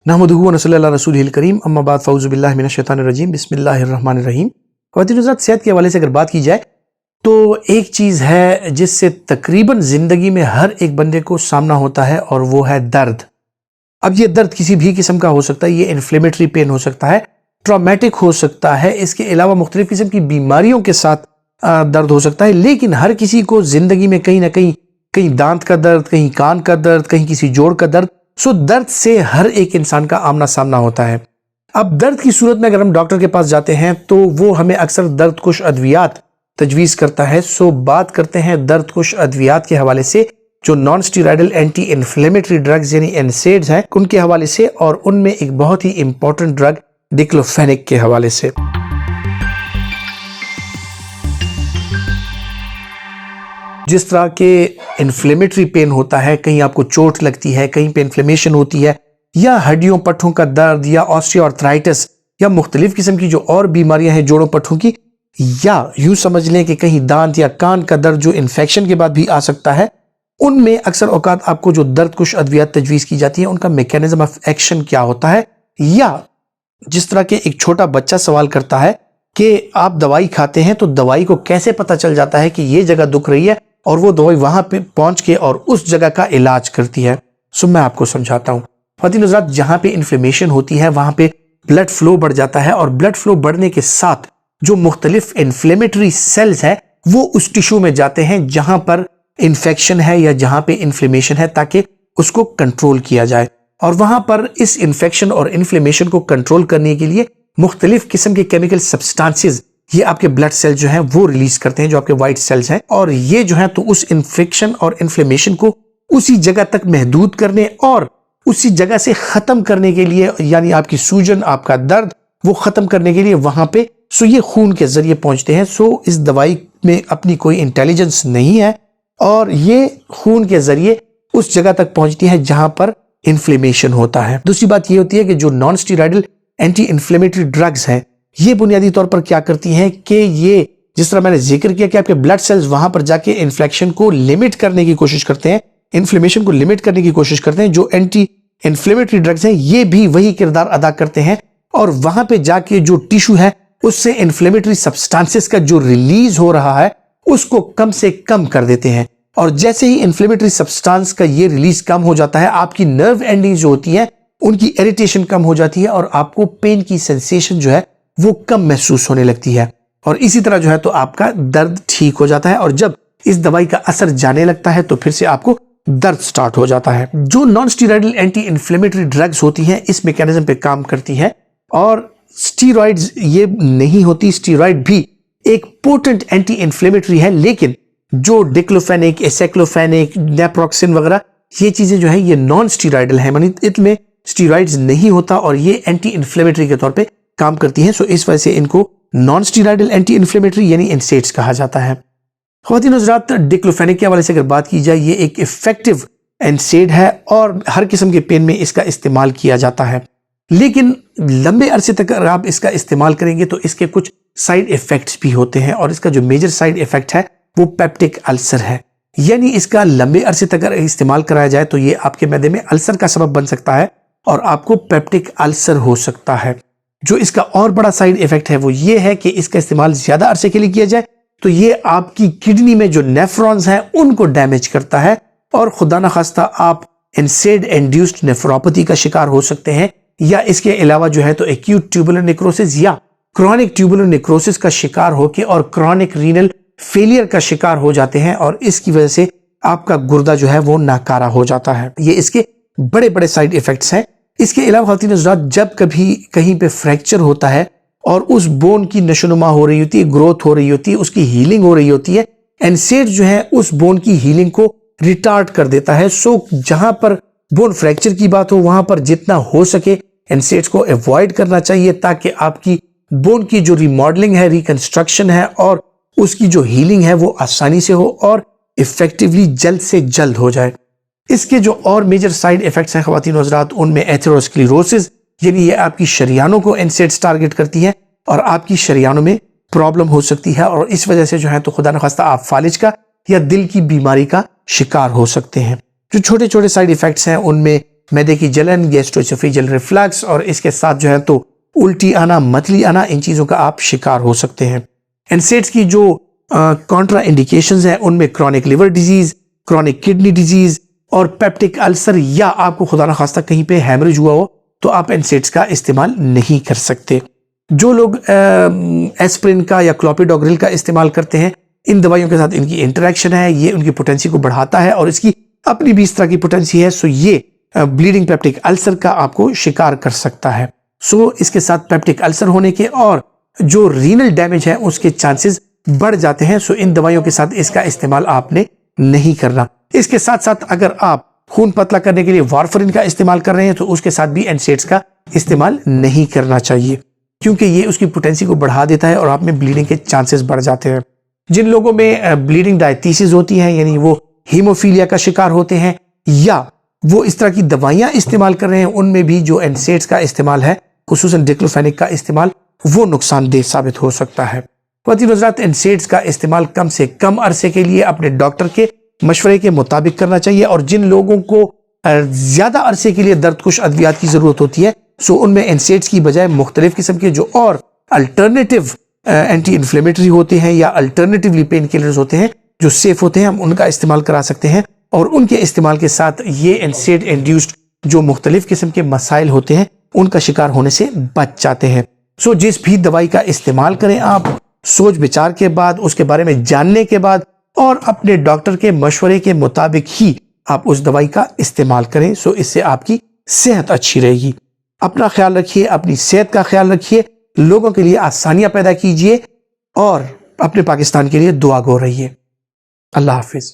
नहमदुहु व नसल्ली अला रसूलिहिल करीम अम्मा बाद फ़ऊज़ु बिल्लाहि मिनश शैतानिर रजीम बिस्मिल्लाहिर्रहमानिर रहीम। ख़वातीन हज़रात, सेहत के हवाले से अगर बात की जाए तो एक चीज़ है जिससे तकरीबन ज़िंदगी में हर एक बंदे को सामना होता है और वो है दर्द। अब ये दर्द किसी भी किस्म का हो सकता है, ये इन्फ्लेमेटरी पेन हो सकता है, ट्रॉमेटिक हो सकता है, इसके अलावा मुख्तलिफ किस्म की बीमारियों के साथ दर्द हो सकता है। लेकिन हर किसी को ज़िंदगी में कहीं ना कहीं दांत का दर्द, कहीं कान का दर्द, कहीं किसी जोड़ का दर्द, सो दर्द से हर एक इंसान का आमना सामना होता है। अब दर्द की सूरत में अगर हम डॉक्टर के पास जाते हैं तो वो हमें अक्सर दर्द कुश अद्वियात तजवीज़ करता है। सो बात करते हैं दर्द कुश अद्वियात के हवाले से, जो non steroidal anti inflammatory drugs यानी एनसेड्स हैं उनके हवाले से, और उनमें एक बहुत ही इंपॉर्टेंट ड्रग डिक्लोफेनेक के हवाले से। जिस तरह के इन्फ्लेमेटरी पेन होता है, कहीं आपको चोट लगती है, कहीं पे इन्फ्लेमेशन होती है, या हड्डियों पट्ठों का दर्द, या ऑस्टियोआर्थराइटिस, या मुख्तलिफ किस्म की जो और बीमारियां हैं जोड़ों पट्ठों की, या यूं समझ लें कि कहीं दांत या कान का दर्द जो इन्फेक्शन के बाद भी आ सकता है, उनमें अक्सर औकात आपको जो दर्द कुश अद्वियात तजवीज़ की जाती है उनका मैकेनिज्म ऑफ एक्शन क्या होता है। या जिस तरह के एक छोटा बच्चा सवाल करता है कि आप दवाई खाते हैं तो दवाई को कैसे पता चल जाता है कि ये जगह दुख रही है और वो दवाई वहां पे पहुंच के और उस जगह का इलाज करती है। सो मैं आपको समझाता हूँ। ख़वातीन हज़रात, जहां पे इन्फ्लेमेशन होती है वहां पे ब्लड फ्लो बढ़ जाता है, और ब्लड फ्लो बढ़ने के साथ जो मुख्तलिफ इन्फ्लेमेटरी सेल्स है वो उस टिश्यू में जाते हैं जहां पर इन्फेक्शन है या जहां पे इन्फ्लेमेशन है, ताकि उसको कंट्रोल किया जाए। और वहां पर इस इन्फेक्शन और इन्फ्लेमेशन को कंट्रोल करने के लिए मुख्तलिफ किस्म के केमिकल सब्सटेंसेस ये आपके ब्लड सेल जो हैं वो रिलीज करते हैं, जो आपके वाइट सेल्स हैं, और ये जो है तो उस इन्फेक्शन और इन्फ्लेमेशन को उसी जगह तक महदूद करने और उसी जगह से खत्म करने के लिए, यानी आपकी सूजन, आपका दर्द, वो खत्म करने के लिए वहां पे ये खून के जरिए पहुंचते हैं। इस दवाई में अपनी कोई इंटेलिजेंस नहीं है, और ये खून के जरिए उस जगह तक पहुंचती है जहां पर इन्फ्लेमेशन होता है। दूसरी बात ये होती है कि जो non steroidal anti inflammatory drugs हैं ये बुनियादी तौर पर क्या करती हैं कि ये, जिस तरह मैंने जिक्र किया कि आपके ब्लड सेल्स वहां पर जाके इन्फ्लेक्शन को लिमिट करने की कोशिश करते हैं, इन्फ्लेमेशन को लिमिट करने की कोशिश करते हैं, जो एंटी इन्फ्लेमेटरी ड्रग्स हैं ये भी वही किरदार अदा करते हैं, और वहां पे जाके जो टिश्यू है उससे इन्फ्लेमेटरी सब्सटेंसेस का जो रिलीज हो रहा है उसको कम से कम कर देते हैं। और जैसे ही इन्फ्लेमेटरी सब्सटेंस का ये रिलीज कम हो जाता है, आपकी नर्व एंडिंग जो होती है उनकी इरिटेशन कम हो जाती है, और आपको पेन की सेंसेशन जो है वो कम महसूस होने लगती है, और इसी तरह जो है तो आपका दर्द ठीक हो जाता है। और जब इस दवाई का असर जाने लगता है तो फिर से आपको दर्द स्टार्ट हो जाता है। जो non steroidal anti inflammatory drugs होती हैं इस मैकेनिज्म पे काम करती है, और स्टीरॉइड्स ये नहीं होती। स्टीरॉइड भी एक पोटेंट एंटी इन्फ्लेमेटरी है, लेकिन जो डिक्लोफेनेक, एसाइक्लोफेनेक, नेप्रोक्सिन वगैरह ये चीजें जो है ये नॉन स्टीरॉयडल है, मानी इनमें स्टीरॉइड्स नहीं होता और ये एंटी इन्फ्लेमेटरी के तौर पे काम करती हैं। इस वजह से इनको नॉन स्टीरॉयडल एंटी इन्फ्लेमेटरी यानी एनसेड्स कहा जाता है। ख़वातीन हज़रात, डिक्लोफेनेक के हवाले से अगर बात की जाए, ये एक इफेक्टिव एनसेड है और हर किस्म के पेन में इसका इस्तेमाल किया जाता है, लेकिन लंबे अरसे तक अगर आप इसका इस्तेमाल करेंगे तो इसके कुछ साइड इफेक्ट्स भी होते हैं, और इसका जो मेजर साइड इफेक्ट है वो पेप्टिक अल्सर है। यानी इसका लंबे अरसे तक अगर इस्तेमाल कराया जाए तो ये आपके मैदे में अल्सर का सबब बन सकता है और आपको पेप्टिक अल्सर हो सकता है। जो इसका और बड़ा साइड इफेक्ट है वो ये है कि इसका इस्तेमाल ज्यादा अरसे के लिए किया जाए तो ये आपकी किडनी में जो नेफ्रॉन्स हैं उनको डैमेज करता है, और खुदा न खास्ता आप एनसेड इंड्यूस्ड नेफ्रोपैथी का शिकार हो सकते हैं, या इसके अलावा जो है तो एक्यूट ट्यूबुलर नेक्रोसिस या क्रॉनिक ट्यूबुलर नेक्रोसिस का शिकार होकर और क्रॉनिक रीनल फेलियर का शिकार हो जाते हैं, और इसकी वजह से आपका गुर्दा जो है वो नाकारा हो जाता है। ये इसके बड़े बड़े साइड इफेक्ट्स हैं। इसके अलावा ख़वातीन हज़रात, जब कभी कहीं पे फ्रैक्चर होता है और उस बोन की नशोनुमा हो रही होती है, ग्रोथ हो रही होती है, उसकी हीलिंग हो रही होती है, एनसेड जो है उस बोन की हीलिंग को रिटार्ड कर देता है। जहां पर बोन फ्रैक्चर की बात हो वहां पर जितना हो सके एनसेड्स को अवॉइड करना चाहिए, ताकि आपकी बोन की जो रिमॉडलिंग है, रिकंस्ट्रक्शन है, और उसकी जो हीलिंग है वो आसानी से हो और इफेक्टिवली जल्द से जल्द हो जाए। इसके जो और मेजर साइड इफेक्ट्स हैं ख़वातीन हज़रात, उनमें एथेरोस्क्लेरोसिस, यानी ये आपकी शरियानों को एनसेड्स टारगेट करती है और आपकी शरियानों में प्रॉब्लम हो सकती है, और इस वजह से जो है तो खुदा न खास्ता आप फालिज का या दिल की बीमारी का शिकार हो सकते हैं। जो छोटे छोटे साइड इफेक्ट्स हैं उनमें मैदे की जलन, गैस्ट्रोएसोफेजियल रिफ्लक्स और इसके साथ जो है तो उल्टी आना, मतली आना, इन चीज़ों का आप शिकार हो सकते हैं। एनसेड्स की जो कॉन्ट्रा इंडिकेशंस हैं उनमें chronic liver disease, chronic kidney disease और पेप्टिक अल्सर, या आपको खुदा ना खास्ता कहीं पे हैमरेज हुआ हो तो आप एनसेड्स का इस्तेमाल नहीं कर सकते। जो लोग एस्प्रिन का या क्लोपिडोग्रिल का इस्तेमाल करते हैं, इन दवाइयों के साथ इनकी इंटरेक्शन है, ये उनकी पोटेंसी को बढ़ाता है और इसकी अपनी भी इस तरह की पोटेंसी है, सो ये ब्लीडिंग पेप्टिक अल्सर का आपको शिकार कर सकता है। सो इसके साथ पेप्टिक अल्सर होने के और जो रीनल डैमेज है उसके चांसेस बढ़ जाते हैं। सो इन दवाइयों के साथ इसका इस्तेमाल आपने नहीं करना। इसके साथ साथ अगर आप खून पतला करने के लिए वारफरिन का इस्तेमाल कर रहे हैं तो उसके साथ भी एनसेड्स का इस्तेमाल नहीं करना चाहिए, क्योंकि ये उसकी पोटेंसी को बढ़ा देता है और आप में ब्लीडिंग के चांसेस बढ़ जाते हैं। जिन लोगों में ब्लीडिंग डायथीसिस होती है, यानी वो हीमोफीलिया का शिकार होते हैं या वो इस तरह की दवाइयां इस्तेमाल कर रहे हैं, उनमें भी जो एनसेड्स का इस्तेमाल है, खुसूसन डिक्लोफेनिक का इस्तेमाल, वो नुकसानदेह साबित हो सकता है। ख्वातीन हज़रात, एनसेड्स का इस्तेमाल कम से कम अरसे के लिए अपने डॉक्टर के मशवरे के मुताबिक करना चाहिए और जिन लोगों को ज्यादा अरसे के लिए दर्दकुश अद्वियात की जरूरत होती है, सो उनमें एनसेड्स की बजाय मुख्तलिफ किस्म के जो और अल्टरनेटिव एंटी इन्फ्लेमेटरी होते हैं या अल्टरनेटिवली पेन किलर्स होते हैं जो सेफ होते हैं, हम उनका इस्तेमाल करा सकते हैं और उनके इस्तेमाल के साथ ये एनसेड इंड्यूस्ड जो मुख्तलिफ किस्म के मसाइल होते हैं उनका शिकार होने से बच जाते हैं। सो जिस भी दवाई का इस्तेमाल करें आप सोच विचार के बाद, उसके बारे में जानने के बाद और अपने डॉक्टर के मशवरे के मुताबिक ही आप उस दवाई का इस्तेमाल करें। सो इससे आपकी सेहत अच्छी रहेगी। अपना ख्याल रखिए, अपनी सेहत का ख्याल रखिए, लोगों के लिए आसानियां पैदा कीजिए और अपने पाकिस्तान के लिए दुआ गो रहिए। अल्लाह हाफिज।